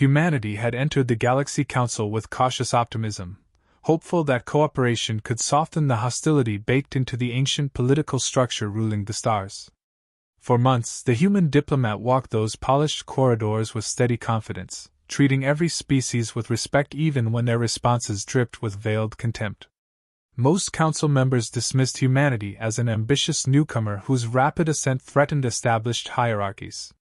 Humanity had entered the Galaxy Council with cautious optimism, hopeful that cooperation could soften the hostility baked into the ancient political structure ruling the stars. For months, the human diplomat walked those polished corridors with steady confidence, treating every species with respect even when their responses dripped with veiled contempt. Most council members dismissed humanity as an ambitious newcomer whose rapid ascent threatened established hierarchies.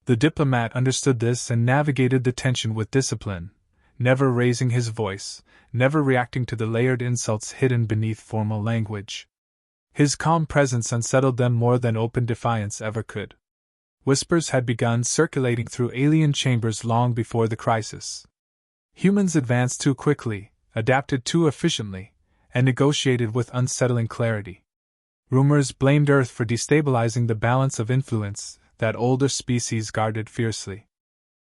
The diplomat understood this and navigated the tension with discipline, never raising his voice, never reacting to the layered insults hidden beneath formal language. His calm presence unsettled them more than open defiance ever could. Whispers had begun circulating through alien chambers long before the crisis. Humans advanced too quickly, adapted too efficiently, and negotiated with unsettling clarity. Rumors blamed Earth for destabilizing the balance of influence that older species guarded fiercely.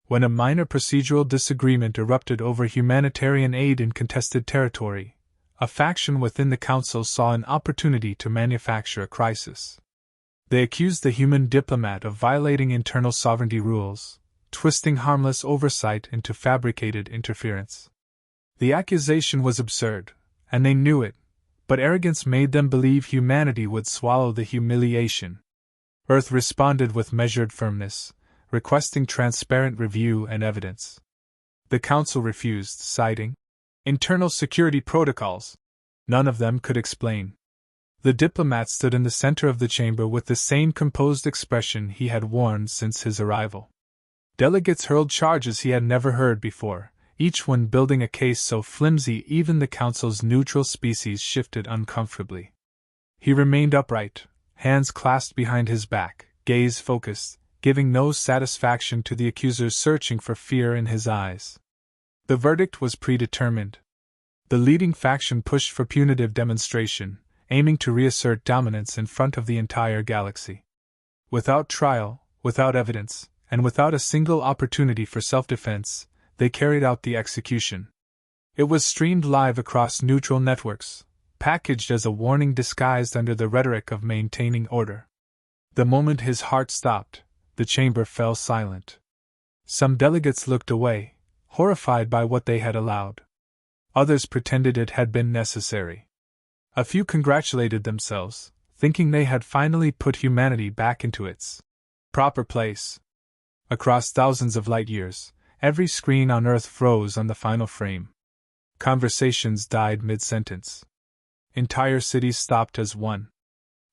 When a minor procedural disagreement erupted over humanitarian aid in contested territory, a faction within the council saw an opportunity to manufacture a crisis. They accused the human diplomat of violating internal sovereignty rules, twisting harmless oversight into fabricated interference. The accusation was absurd, and they knew it, but arrogance made them believe humanity would swallow the humiliation. Earth responded with measured firmness, requesting transparent review and evidence. The Council refused, citing internal security protocols. None of them could explain. The diplomat stood in the center of the chamber with the same composed expression he had worn since his arrival. Delegates hurled charges he had never heard before, each one building a case so flimsy even the Council's neutral species shifted uncomfortably. He remained upright, hands clasped behind his back, gaze focused, giving no satisfaction to the accusers searching for fear in his eyes. The verdict was predetermined. The leading faction pushed for punitive demonstration, aiming to reassert dominance in front of the entire galaxy. Without trial, without evidence, and without a single opportunity for self-defense, they carried out the execution. It was streamed live across neutral networks, packaged as a warning disguised under the rhetoric of maintaining order. The moment his heart stopped, the chamber fell silent. Some delegates looked away, horrified by what they had allowed. Others pretended it had been necessary. A few congratulated themselves, thinking they had finally put humanity back into its proper place. Across thousands of light years, every screen on Earth froze on the final frame. Conversations died mid-sentence. Entire cities stopped as one.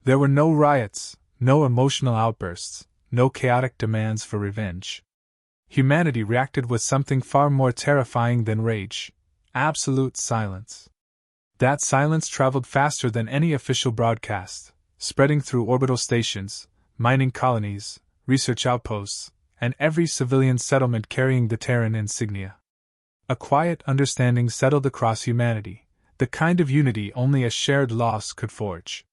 There were no riots, no emotional outbursts, no chaotic demands for revenge. Humanity reacted with something far more terrifying than rage: absolute silence. That silence traveled faster than any official broadcast, spreading through orbital stations, mining colonies, research outposts, and every civilian settlement carrying the Terran insignia. A quiet understanding settled across humanity, the kind of unity only a shared loss could forge.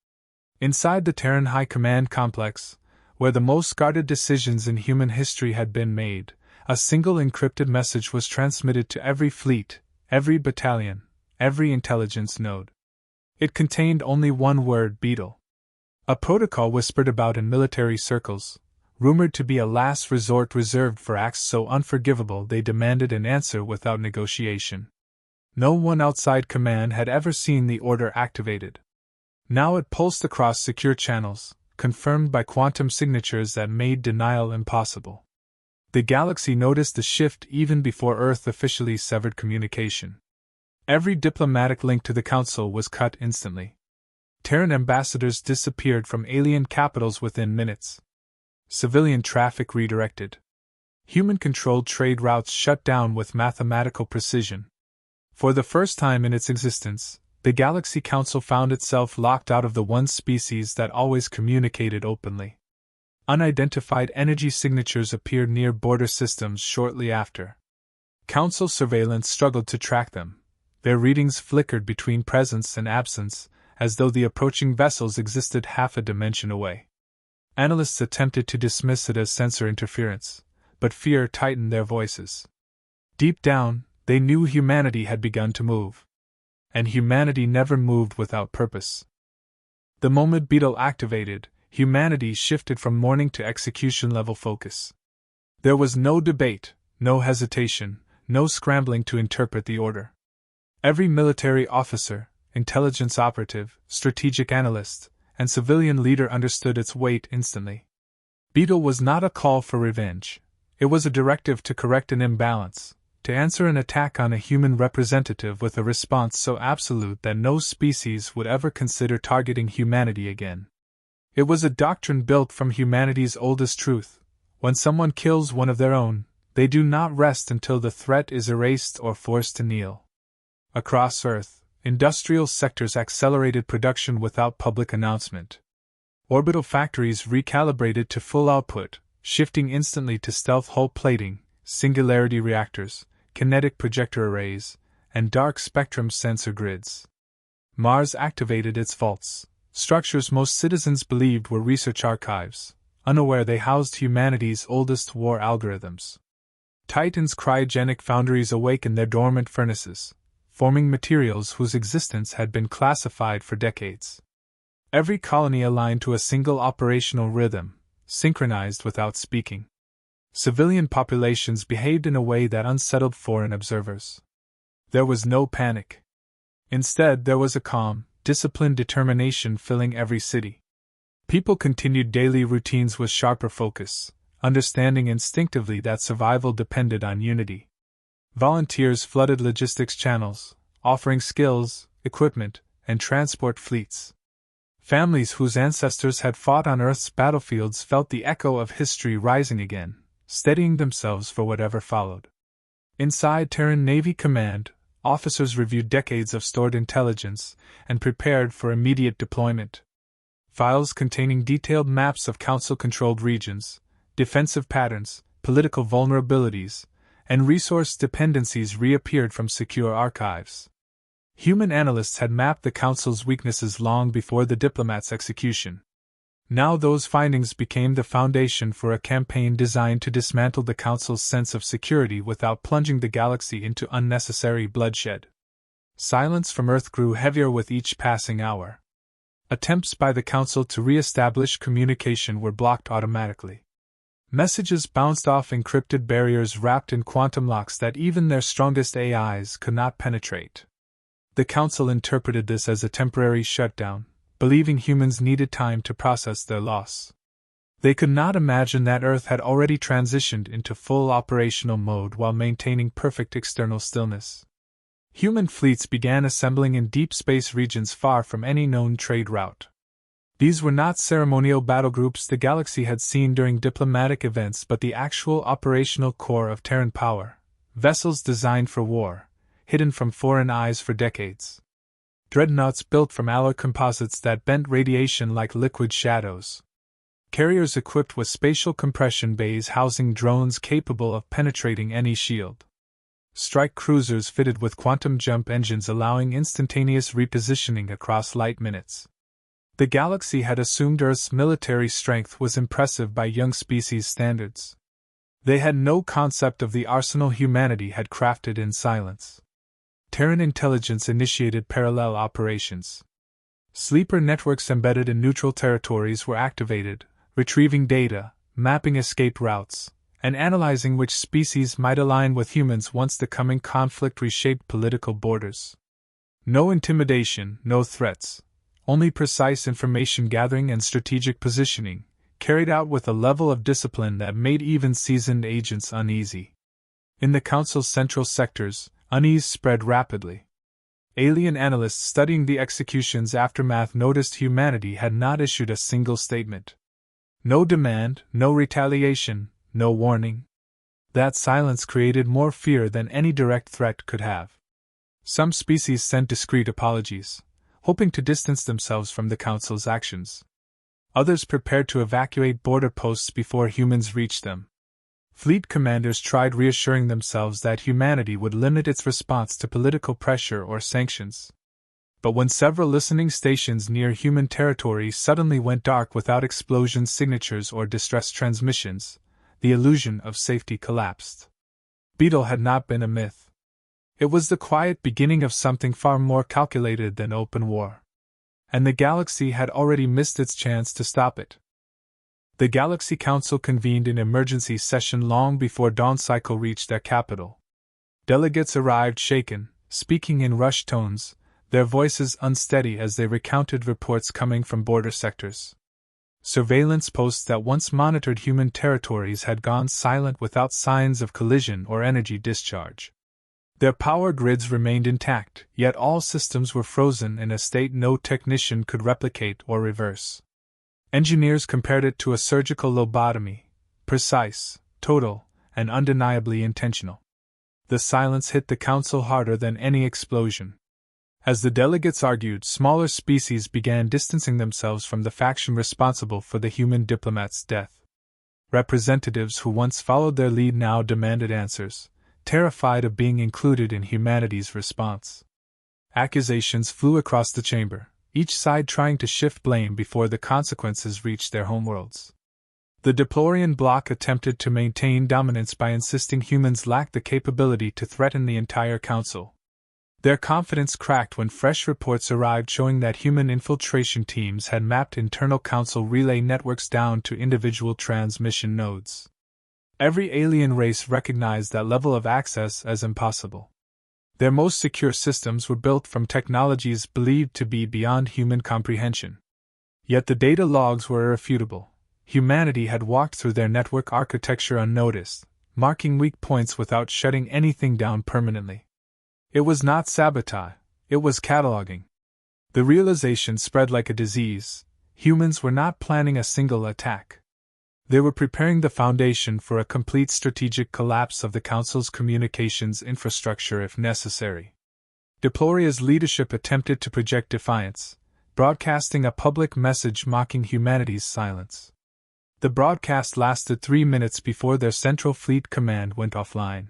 Inside the Terran High Command complex, where the most guarded decisions in human history had been made, a single encrypted message was transmitted to every fleet, every battalion, every intelligence node. It contained only one word: Betal. A protocol whispered about in military circles, rumored to be a last resort reserved for acts so unforgivable they demanded an answer without negotiation. No one outside command had ever seen the order activated. Now it pulsed across secure channels, confirmed by quantum signatures that made denial impossible. The galaxy noticed the shift even before Earth officially severed communication. Every diplomatic link to the Council was cut instantly. Terran ambassadors disappeared from alien capitals within minutes. Civilian traffic redirected. Human-controlled trade routes shut down with mathematical precision. For the first time in its existence, the Galaxy Council found itself locked out of the one species that always communicated openly. Unidentified energy signatures appeared near border systems shortly after. Council surveillance struggled to track them. Their readings flickered between presence and absence, as though the approaching vessels existed half a dimension away. Analysts attempted to dismiss it as sensor interference, but fear tightened their voices. Deep down, they knew humanity had begun to move. And humanity never moved without purpose. The moment Betal activated, humanity shifted from mourning to execution-level focus. There was no debate, No hesitation, no scrambling to interpret the order. Every military officer, intelligence operative, strategic analyst, and civilian leader understood its weight instantly. Betal was not a call for revenge. It was a directive to correct an imbalance, to answer an attack on a human representative with a response so absolute that no species would ever consider targeting humanity again. It was a doctrine built from humanity's oldest truth: when someone kills one of their own, they do not rest until the threat is erased or forced to kneel. Across Earth, industrial sectors accelerated production without public announcement. Orbital factories recalibrated to full output, shifting instantly to stealth hull plating, singularity reactors, kinetic projector arrays, and dark spectrum sensor grids. Mars activated its vaults, structures most citizens believed were research archives, unaware they housed humanity's oldest war algorithms. Titan's cryogenic foundries awakened their dormant furnaces, forming materials whose existence had been classified for decades. Every colony aligned to a single operational rhythm, synchronized without speaking. Civilian populations behaved in a way that unsettled foreign observers. There was no panic. Instead, there was a calm, disciplined determination filling every city. People continued daily routines with sharper focus, understanding instinctively that survival depended on unity. Volunteers flooded logistics channels, offering skills, equipment, and transport fleets. Families whose ancestors had fought on Earth's battlefields felt the echo of history rising again, steadying themselves for whatever followed. Inside Terran Navy Command, officers reviewed decades of stored intelligence and prepared for immediate deployment. Files containing detailed maps of Council-controlled regions, defensive patterns, political vulnerabilities, and resource dependencies reappeared from secure archives. Human analysts had mapped the Council's weaknesses long before the Diplomat's execution. Now those findings became the foundation for a campaign designed to dismantle the Council's sense of security without plunging the galaxy into unnecessary bloodshed. Silence from Earth grew heavier with each passing hour. Attempts by the Council to re-establish communication were blocked automatically. Messages bounced off encrypted barriers wrapped in quantum locks that even their strongest AIs could not penetrate. The Council interpreted this as a temporary shutdown, believing humans needed time to process their loss. They could not imagine that Earth had already transitioned into full operational mode while maintaining perfect external stillness. Human fleets began assembling in deep space regions far from any known trade route. These were not ceremonial battlegroups the galaxy had seen during diplomatic events but the actual operational core of Terran power, vessels designed for war, hidden from foreign eyes for decades. Dreadnoughts built from alloy composites that bent radiation like liquid shadows. Carriers equipped with spatial compression bays housing drones capable of penetrating any shield. Strike cruisers fitted with quantum jump engines allowing instantaneous repositioning across light minutes. The galaxy had assumed Earth's military strength was impressive by young species standards. They had no concept of the arsenal humanity had crafted in silence. Terran intelligence initiated parallel operations. Sleeper networks embedded in neutral territories were activated, retrieving data, mapping escape routes, and analyzing which species might align with humans once the coming conflict reshaped political borders. No intimidation, no threats, only precise information gathering and strategic positioning, carried out with a level of discipline that made even seasoned agents uneasy. In the Council's central sectors, unease spread rapidly. Alien analysts studying the execution's aftermath noticed humanity had not issued a single statement. No demand, no retaliation, no warning. That silence created more fear than any direct threat could have. Some species sent discreet apologies, hoping to distance themselves from the Council's actions. Others prepared to evacuate border posts before humans reached them. Fleet commanders tried reassuring themselves that humanity would limit its response to political pressure or sanctions. But when several listening stations near human territory suddenly went dark without explosion signatures or distress transmissions, the illusion of safety collapsed. Betal had not been a myth. It was the quiet beginning of something far more calculated than open war. And the galaxy had already missed its chance to stop it. The Galaxy Council convened an emergency session long before dawn cycle reached their capital. Delegates arrived shaken, speaking in rushed tones, their voices unsteady as they recounted reports coming from border sectors. Surveillance posts that once monitored human territories had gone silent without signs of collision or energy discharge. Their power grids remained intact, yet all systems were frozen in a state no technician could replicate or reverse. Engineers compared it to a surgical lobotomy, precise, total, and undeniably intentional. The silence hit the council harder than any explosion. As the delegates argued, smaller species began distancing themselves from the faction responsible for the human diplomat's death. Representatives who once followed their lead now demanded answers, terrified of being included in humanity's response. Accusations flew across the chamber, each side trying to shift blame before the consequences reached their homeworlds. The Diplorian bloc attempted to maintain dominance by insisting humans lacked the capability to threaten the entire council. Their confidence cracked when fresh reports arrived showing that human infiltration teams had mapped internal council relay networks down to individual transmission nodes. Every alien race recognized that level of access as impossible. Their most secure systems were built from technologies believed to be beyond human comprehension. Yet the data logs were irrefutable. Humanity had walked through their network architecture unnoticed, marking weak points without shutting anything down permanently. It was not sabotage, it was cataloging. The realization spread like a disease. Humans were not planning a single attack. They were preparing the foundation for a complete strategic collapse of the Council's communications infrastructure if necessary. Diploria's leadership attempted to project defiance, broadcasting a public message mocking humanity's silence. The broadcast lasted 3 minutes before their Central Fleet Command went offline.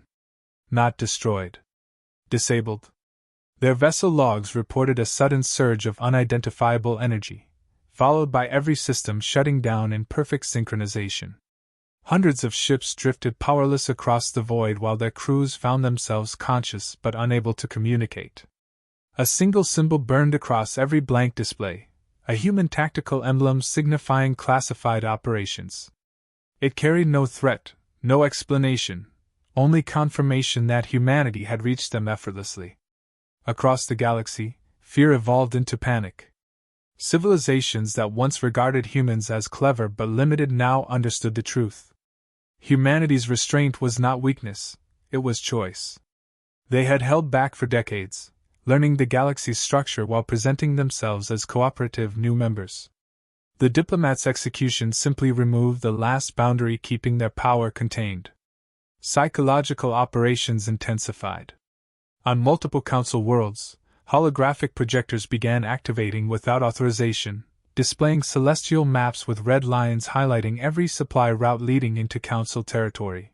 Not destroyed. Disabled. Their vessel logs reported a sudden surge of unidentifiable energy, followed by every system shutting down in perfect synchronization. Hundreds of ships drifted powerless across the void while their crews found themselves conscious but unable to communicate. A single symbol burned across every blank display, a human tactical emblem signifying classified operations. It carried no threat, no explanation, only confirmation that humanity had reached them effortlessly. Across the galaxy, fear evolved into panic. Civilizations that once regarded humans as clever but limited now understood the truth. Humanity's restraint was not weakness, it was choice. They had held back for decades, learning the galaxy's structure while presenting themselves as cooperative new members. The Diplomat's execution simply removed the last boundary keeping their power contained. Psychological operations intensified. On multiple Council worlds, holographic projectors began activating without authorization, displaying celestial maps with red lines highlighting every supply route leading into Council territory.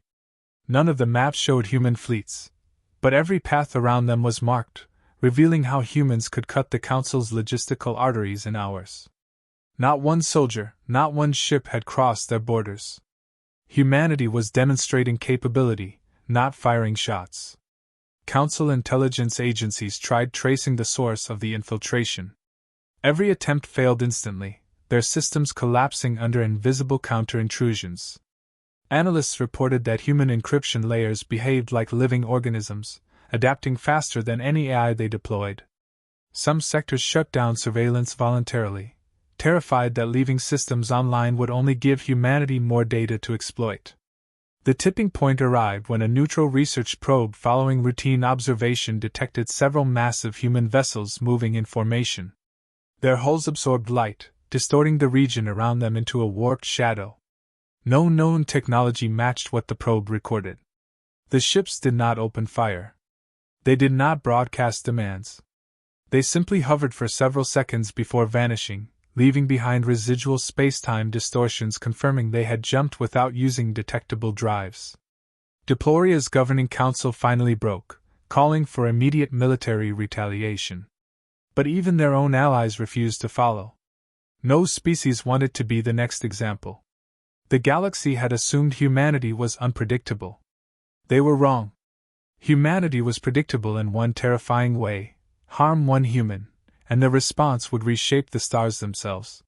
None of the maps showed human fleets, but every path around them was marked, revealing how humans could cut the Council's logistical arteries in hours. Not one soldier, not one ship had crossed their borders. Humanity was demonstrating capability, not firing shots. Council intelligence agencies tried tracing the source of the infiltration. Every attempt failed instantly, their systems collapsing under invisible counter-intrusions. Analysts reported that human encryption layers behaved like living organisms, adapting faster than any AI they deployed. Some sectors shut down surveillance voluntarily, terrified that leaving systems online would only give humanity more data to exploit. The tipping point arrived when a neutral research probe following routine observation detected several massive human vessels moving in formation. Their hulls absorbed light, distorting the region around them into a warped shadow. No known technology matched what the probe recorded. The ships did not open fire. They did not broadcast demands. They simply hovered for several seconds before vanishing, leaving behind residual space-time distortions confirming they had jumped without using detectable drives. Diploria's governing council finally broke, calling for immediate military retaliation. But even their own allies refused to follow. No species wanted to be the next example. The galaxy had assumed humanity was unpredictable. They were wrong. Humanity was predictable in one terrifying way: harm one human, and the response would reshape the stars themselves.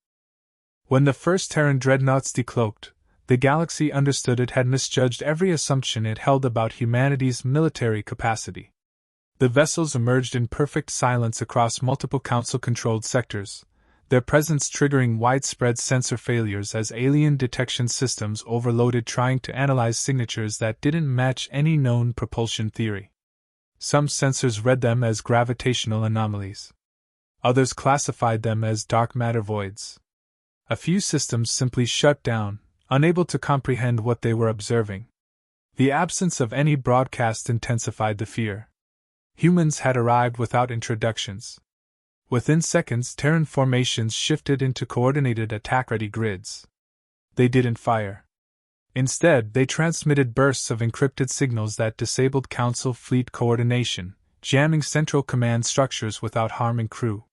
When the first Terran dreadnoughts decloaked, the galaxy understood it had misjudged every assumption it held about humanity's military capacity. The vessels emerged in perfect silence across multiple Council-controlled sectors, their presence triggering widespread sensor failures as alien detection systems overloaded trying to analyze signatures that didn't match any known propulsion theory. Some sensors read them as gravitational anomalies. Others classified them as dark matter voids. A few systems simply shut down, unable to comprehend what they were observing. The absence of any broadcast intensified the fear. Humans had arrived without introductions. Within seconds, Terran formations shifted into coordinated attack-ready grids. They didn't fire. Instead, they transmitted bursts of encrypted signals that disabled Council fleet coordination, jamming central command structures without harming crew.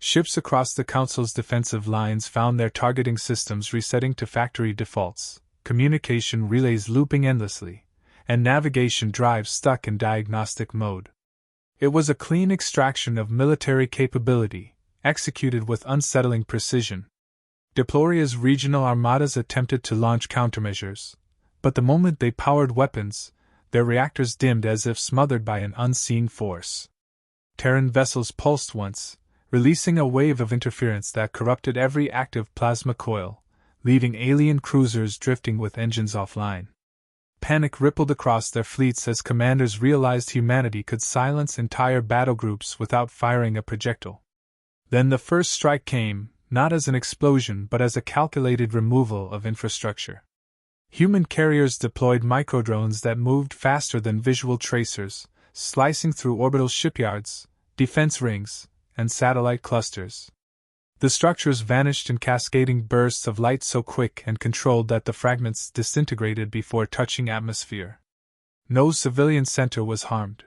Ships across the Council's defensive lines found their targeting systems resetting to factory defaults, communication relays looping endlessly, and navigation drives stuck in diagnostic mode. It was a clean extraction of military capability, executed with unsettling precision. Diploria's regional armadas attempted to launch countermeasures, but the moment they powered weapons, their reactors dimmed as if smothered by an unseen force. Terran vessels pulsed once, releasing a wave of interference that corrupted every active plasma coil, leaving alien cruisers drifting with engines offline. Panic rippled across their fleets as commanders realized humanity could silence entire battle groups without firing a projectile. Then the first strike came, not as an explosion but as a calculated removal of infrastructure. Human carriers deployed microdrones that moved faster than visual tracers, slicing through orbital shipyards, defense rings, and satellite clusters. The structures vanished in cascading bursts of light so quick and controlled that the fragments disintegrated before touching atmosphere. No civilian center was harmed.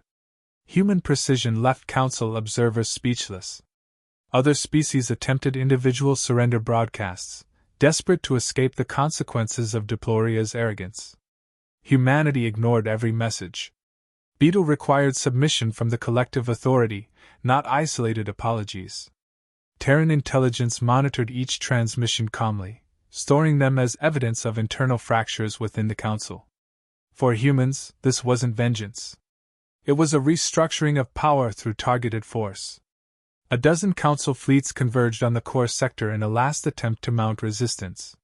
Human precision left Council observers speechless. Other species attempted individual surrender broadcasts, desperate to escape the consequences of Diploria's arrogance. Humanity ignored every message. Betal required submission from the collective authority, not isolated apologies. Terran intelligence monitored each transmission calmly, storing them as evidence of internal fractures within the Council. For humans, this wasn't vengeance. It was a restructuring of power through targeted force. A dozen Council fleets converged on the core sector in a last attempt to mount resistance.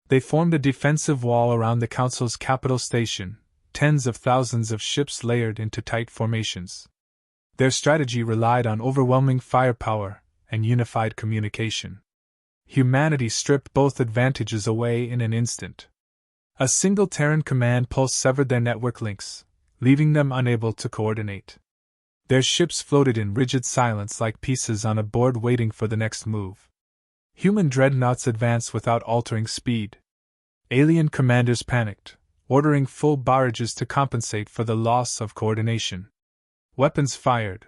They formed a defensive wall around the Council's capital station, tens of thousands of ships layered into tight formations. Their strategy relied on overwhelming firepower and unified communication. Humanity stripped both advantages away in an instant. A single Terran command pulse severed their network links, leaving them unable to coordinate. Their ships floated in rigid silence like pieces on a board waiting for the next move. Human dreadnoughts advanced without altering speed. Alien commanders panicked, ordering full barrages to compensate for the loss of coordination. Weapons fired,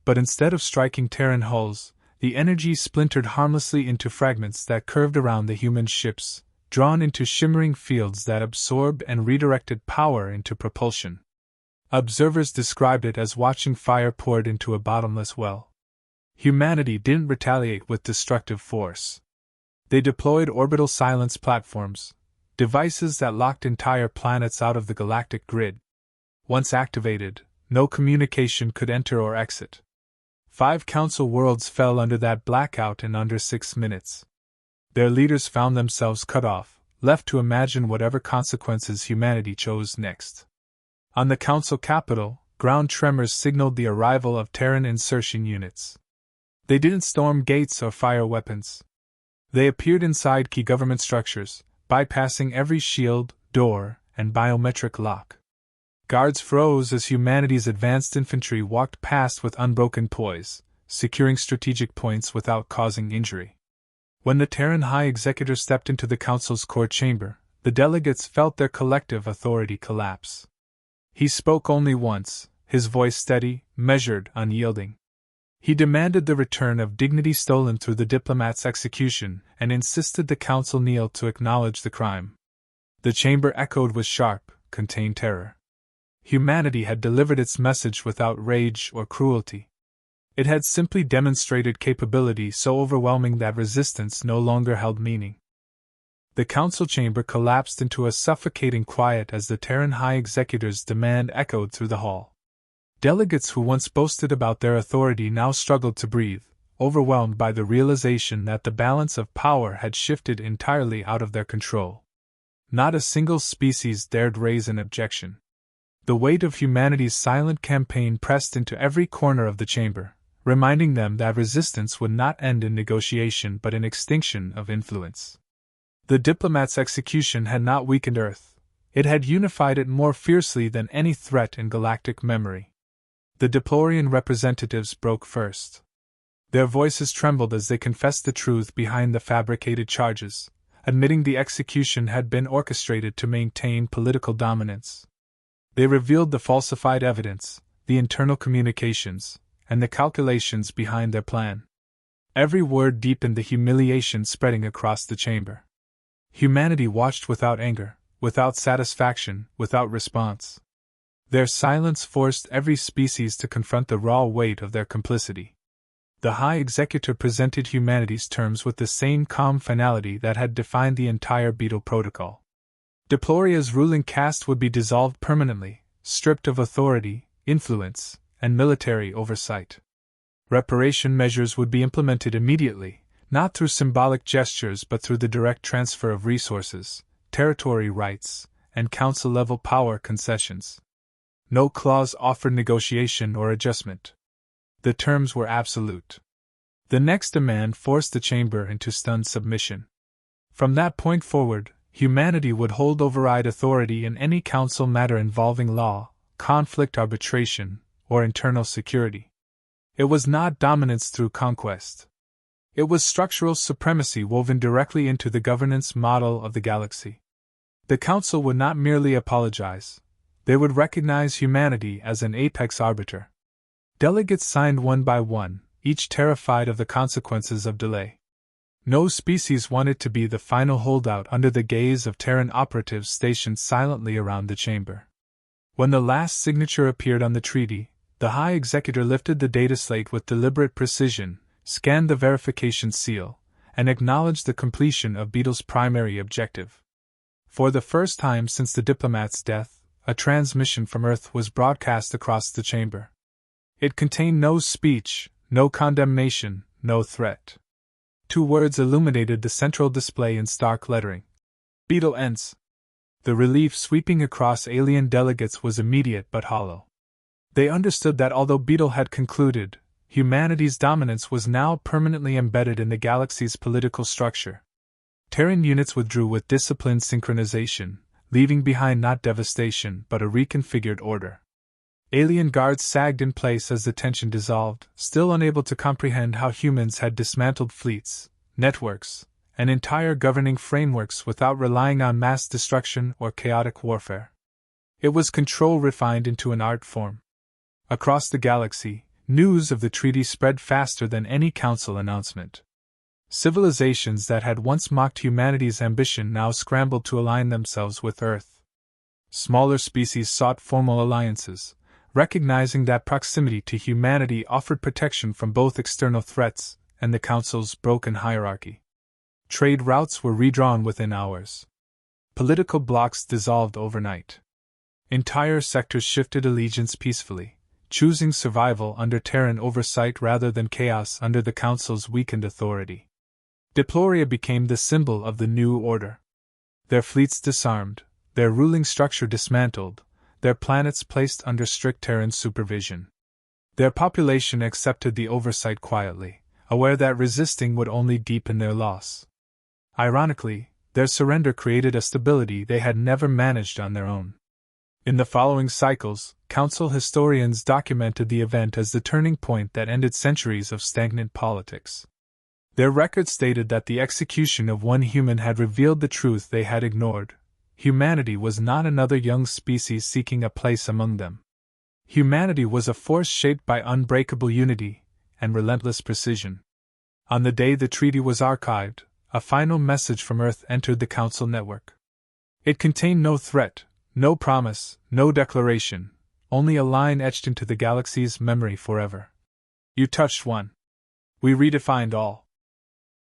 but instead of striking Terran hulls, the energy splintered harmlessly into fragments that curved around the human ships, drawn into shimmering fields that absorbed and redirected power into propulsion. Observers described it as watching fire poured into a bottomless well. Humanity didn't retaliate with destructive force. They deployed orbital silence platforms, devices that locked entire planets out of the galactic grid. Once activated, no communication could enter or exit. 5 Council worlds fell under that blackout in under 6 minutes. Their leaders found themselves cut off, left to imagine whatever consequences humanity chose next. On the Council capital, ground tremors signaled the arrival of Terran insertion units. They didn't storm gates or fire weapons. They appeared inside key government structures, bypassing every shield, door, and biometric lock. Guards froze as humanity's advanced infantry walked past with unbroken poise, securing strategic points without causing injury. When the Terran High Executor stepped into the Council's core chamber, the delegates felt their collective authority collapse. He spoke only once, his voice steady, measured, unyielding. He demanded the return of dignity stolen through the Diplomat's execution and insisted the Council kneel to acknowledge the crime. The chamber echoed with sharp, contained terror. Humanity had delivered its message without rage or cruelty. It had simply demonstrated capability so overwhelming that resistance no longer held meaning. The council chamber collapsed into a suffocating quiet as the Terran High Executor's demand echoed through the hall. Delegates who once boasted about their authority now struggled to breathe, overwhelmed by the realization that the balance of power had shifted entirely out of their control. Not a single species dared raise an objection. The weight of humanity's silent campaign pressed into every corner of the chamber, reminding them that resistance would not end in negotiation but in extinction of influence. The Diplomat's execution had not weakened Earth, it had unified it more fiercely than any threat in galactic memory. The Diplorian representatives broke first. Their voices trembled as they confessed the truth behind the fabricated charges, admitting the execution had been orchestrated to maintain political dominance. They revealed the falsified evidence, the internal communications, and the calculations behind their plan. Every word deepened the humiliation spreading across the chamber. Humanity watched without anger, without satisfaction, without response. Their silence forced every species to confront the raw weight of their complicity. The High Executor presented humanity's terms with the same calm finality that had defined the entire Betal Protocol. Diploria's ruling caste would be dissolved permanently, stripped of authority, influence, and military oversight. Reparation measures would be implemented immediately, not through symbolic gestures but through the direct transfer of resources, territory rights, and council-level power concessions. No clause offered negotiation or adjustment. The terms were absolute. The next demand forced the chamber into stunned submission. From that point forward, humanity would hold override authority in any council matter involving law, conflict arbitration, or internal security. It was not dominance through conquest. It was structural supremacy woven directly into the governance model of the galaxy. The Council would not merely apologize, they would recognize humanity as an apex arbiter. Delegates signed one by one, each terrified of the consequences of delay. No species wanted to be the final holdout under the gaze of Terran operatives stationed silently around the chamber. When the last signature appeared on the treaty, the High Executor lifted the data slate with deliberate precision, scanned the verification seal, and acknowledged the completion of Betal's primary objective. For the first time since the Diplomat's death, a transmission from Earth was broadcast across the chamber. It contained no speech, no condemnation, no threat. 2 words illuminated the central display in stark lettering. Betal ends. The relief sweeping across alien delegates was immediate but hollow. They understood that although Betal had concluded, humanity's dominance was now permanently embedded in the galaxy's political structure. Terran units withdrew with disciplined synchronization, leaving behind not devastation but a reconfigured order. Alien guards sagged in place as the tension dissolved, still unable to comprehend how humans had dismantled fleets, networks, and entire governing frameworks without relying on mass destruction or chaotic warfare. It was control refined into an art form. Across the galaxy, news of the treaty spread faster than any council announcement. Civilizations that had once mocked humanity's ambition now scrambled to align themselves with Earth. Smaller species sought formal alliances, recognizing that proximity to humanity offered protection from both external threats and the Council's broken hierarchy. Trade routes were redrawn within hours. Political blocs dissolved overnight. Entire sectors shifted allegiance peacefully, choosing survival under Terran oversight rather than chaos under the Council's weakened authority. Diploria became the symbol of the new order. Their fleets disarmed, their ruling structure dismantled, their planets placed under strict Terran supervision. Their population accepted the oversight quietly, aware that resisting would only deepen their loss. Ironically, their surrender created a stability they had never managed on their own. In the following cycles, Council historians documented the event as the turning point that ended centuries of stagnant politics. Their records stated that the execution of one human had revealed the truth they had ignored. Humanity was not another young species seeking a place among them. Humanity was a force shaped by unbreakable unity and relentless precision. On the day the treaty was archived, a final message from Earth entered the Council network. It contained no threat, no promise, no declaration, only a line etched into the galaxy's memory forever. You touched one. We redefined all.